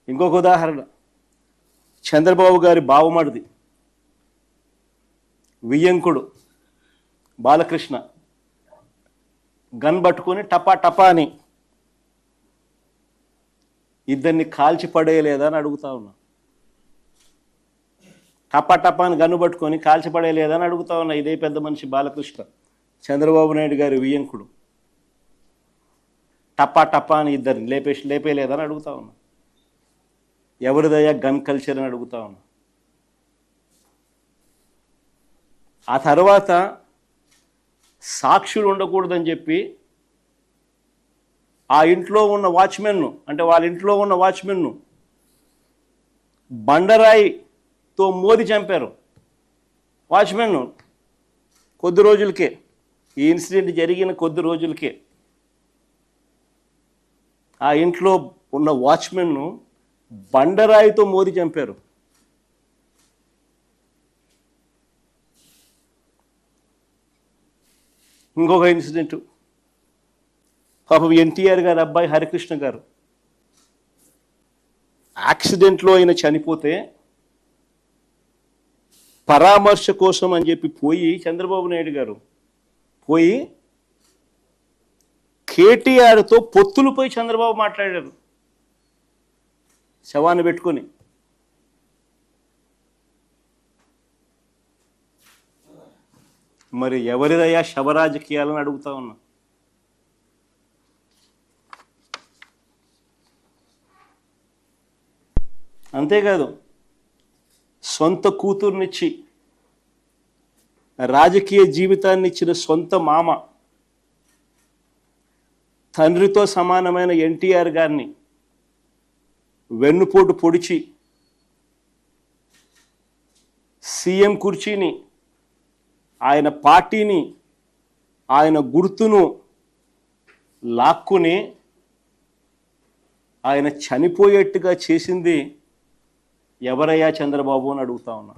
ఇంకొక ఉదాహరణ, చంద్రబాబు గారి బావమడిది వియ్యంకుడు బాలకృష్ణ గన్ పట్టుకొని టపా టపా అని ఇద్దరిని కాల్చి పడేయలేదా అని అడుగుతా ఉన్నా. టపా టపా అని గన్ను పట్టుకొని కాల్చి పడేయలేదా అని అడుగుతా ఉన్నా. ఇదే పెద్ద మనిషి బాలకృష్ణ, చంద్రబాబు నాయుడు గారి వియ్యంకుడు, టపా టపా అని ఇద్దరిని లేపేయలేదని అడుగుతా ఉన్నా. ఎవరిదయ్యా గన్ కల్చర్ అని అడుగుతా ఉన్నా. ఆ తర్వాత సాక్షులు ఉండకూడదని చెప్పి ఆ ఇంట్లో ఉన్న వాచ్మెన్ను, అంటే వాళ్ళ ఇంట్లో ఉన్న వాచ్మెన్ను బండరాయితో మోది చంపారు. వాచ్మెన్ను కొద్ది రోజులకే, ఈ ఇన్సిడెంట్ జరిగిన కొద్ది రోజులకే ఆ ఇంట్లో ఉన్న వాచ్మెన్ను బండరాయితో మోది చంపారు. ఇంకొక ఇన్సిడెంట్, పాపం ఎన్టీఆర్ గారి అబ్బాయి హరికృష్ణ గారు యాక్సిడెంట్లో ఆయన చనిపోతే పరామర్శ కోసం అని చెప్పి పోయి చంద్రబాబు నాయుడు గారు పోయి కేటీఆర్తో పొత్తులపై చంద్రబాబు మాట్లాడారు శవాన్ని పెట్టుకొని. మరి ఎవరిదయ్యా శవరాజకీయాలని అడుగుతా ఉన్నా. అంతేకాదు, సొంత కూతుర్నిచ్చి రాజకీయ జీవితాన్ని ఇచ్చిన సొంత మామ, తండ్రితో సమానమైన ఎన్టీఆర్ గారిని వెన్నుపోటు పొడిచి సీఎం కుర్చీని, ఆయన పార్టీని, ఆయన గుర్తును లాక్కుని ఆయన చనిపోయేట్టుగా చేసింది ఎవరయ్యా చంద్రబాబు అని అడుగుతా ఉన్నా.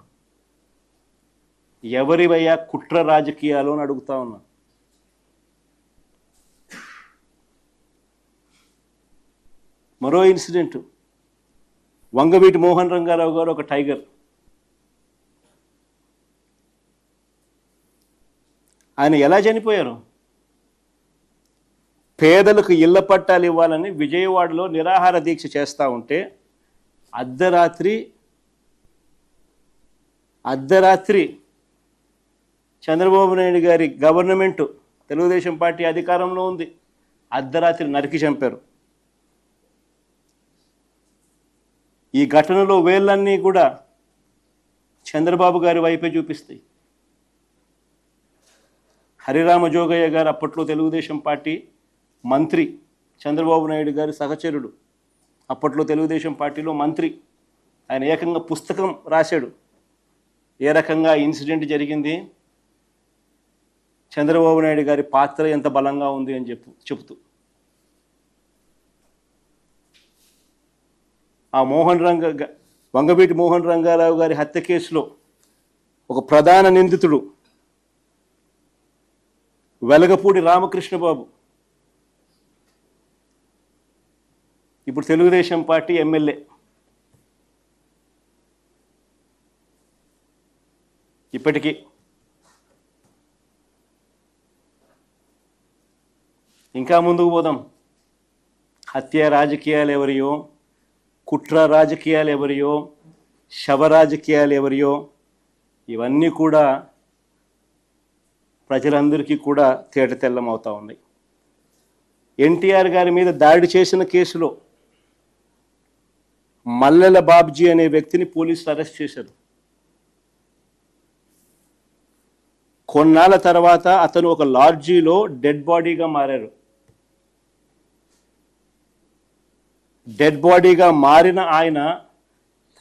ఎవరివయ్యా కుట్ర రాజకీయాలు అని అడుగుతా ఉన్నా. మరో ఇన్సిడెంట్, వంగవీటి మోహన్ రంగారావు గారు ఒక టైగర్. ఆయన ఎలా చనిపోయారు? పేదలకు ఇళ్ల పట్టాలు ఇవ్వాలని విజయవాడలో నిరాహార దీక్ష చేస్తూ ఉంటే అర్ధరాత్రి చంద్రబాబు నాయుడు గారి గవర్నమెంటు, తెలుగుదేశం పార్టీ అధికారంలో ఉంది, అర్ధరాత్రి నరికి చంపారు. ఈ ఘటనలో వేళ్ళన్నీ కూడా చంద్రబాబు గారి వైపే చూపిస్తాయి. హరిరామ జోగయ్య గారు అప్పట్లో తెలుగుదేశం పార్టీ మంత్రి, చంద్రబాబు నాయుడు గారి సహచరుడు, అప్పట్లో తెలుగుదేశం పార్టీలో మంత్రి. ఆయన ఏకంగా పుస్తకం రాశాడు ఏ రకంగా ఇన్సిడెంట్ జరిగింది, చంద్రబాబు నాయుడు గారి పాత్ర ఎంత బలంగా ఉంది అని చెబుతూ. ఆ వంగవీటి మోహన్ రంగారావు గారి హత్య కేసులో ఒక ప్రధాన నిందితుడు వెలగపూడి రామకృష్ణబాబు ఇప్పుడు తెలుగుదేశం పార్టీ ఎమ్మెల్యే. ఇప్పటికీ ఇంకా ముందుకు పోదాం. హత్య రాజకీయాలు ఎవరియో, కుట్ర రాజకీయాలు ఎవరియో, శవ రాజకీయాలు ఎవరియో, ఇవన్నీ కూడా ప్రజలందరికీ కూడా తేటతెల్లం అవుతూ ఉన్నాయి. ఎన్టీఆర్ గారి మీద దాడి చేసిన కేసులో మల్లెల బాబ్జీ అనే వ్యక్తిని పోలీసులు అరెస్ట్ చేశారు. కొన్నాళ్ళ తర్వాత అతను ఒక లాడ్జీలో డెడ్ బాడీగా మారారు. డెడ్ బాడీగా మారిన ఆయన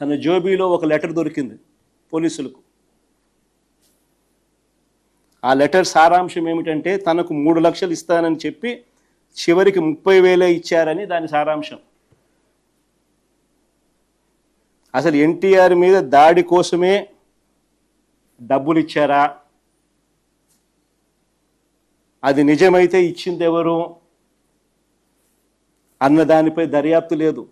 తన జోబీలో ఒక లెటర్ దొరికింది పోలీసులకు. ఆ లెటర్ సారాంశం ఏమిటంటే తనకు 3 లక్షలు ఇస్తానని చెప్పి చివరికి 30,000 ఇచ్చారని దాని సారాంశం. అసలు ఎన్టీఆర్ మీద దాడి కోసమే డబ్బులు ఇచ్చారా, అది నిజమైతే ఇచ్చింది ఎవరు అన్న దానిపై దర్యాప్తు లేదు.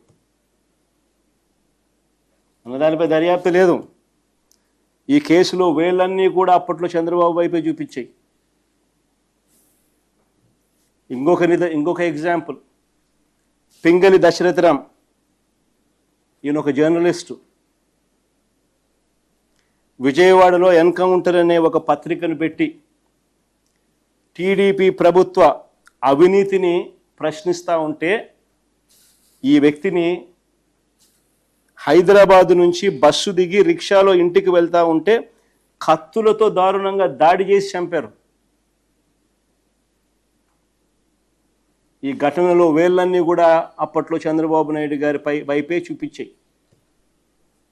అన్నదానిపై దర్యాప్తు లేదు. ఈ కేసులో వేళ్ళన్నీ కూడా అప్పట్లో చంద్రబాబు వైపే చూపించాయి. ఇంకొక ఎగ్జాంపుల్, పింగళి దశరథరామ్, ఈయన ఒక జర్నలిస్టు. విజయవాడలో ఎన్కౌంటర్ అనే ఒక పత్రికను పెట్టి టీడీపీ ప్రభుత్వ అవినీతిని ప్రశ్నిస్తూ ఉంటే ఈ వ్యక్తిని హైదరాబాదు నుంచి బస్సు దిగి రిక్షాలో ఇంటికి వెళ్తూ ఉంటే కత్తులతో దారుణంగా దాడి చేసి చంపారు. ఈ ఘటనలో వేళ్ళన్నీ కూడా అప్పట్లో చంద్రబాబు నాయుడు గారి వైపే చూపించాయి.